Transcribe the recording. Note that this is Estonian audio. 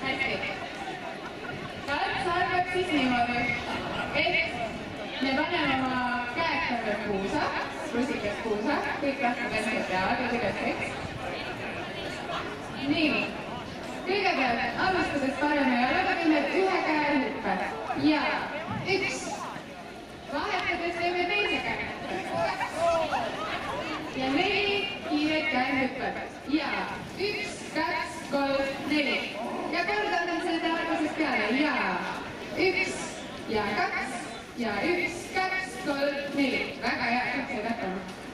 hästi. Kats arvab siis niimoodi, et me paneme oma käed peale puusa, rusikas puusa, kõik rahvad enda peavad ja tegelikult. Nii, kõigepealt alustades parema jalaga teeme ühe käe hüppe ja üks. Vahetades teeme teise käe hüppe. Ja 4 kiired käe hüpped. Ja 1, 2, 3, 4. Ja kordan seda algusest peale. Ja 1 ja 2 ja 1, 2, 3, 4. Väga hea, kõik said hakkama.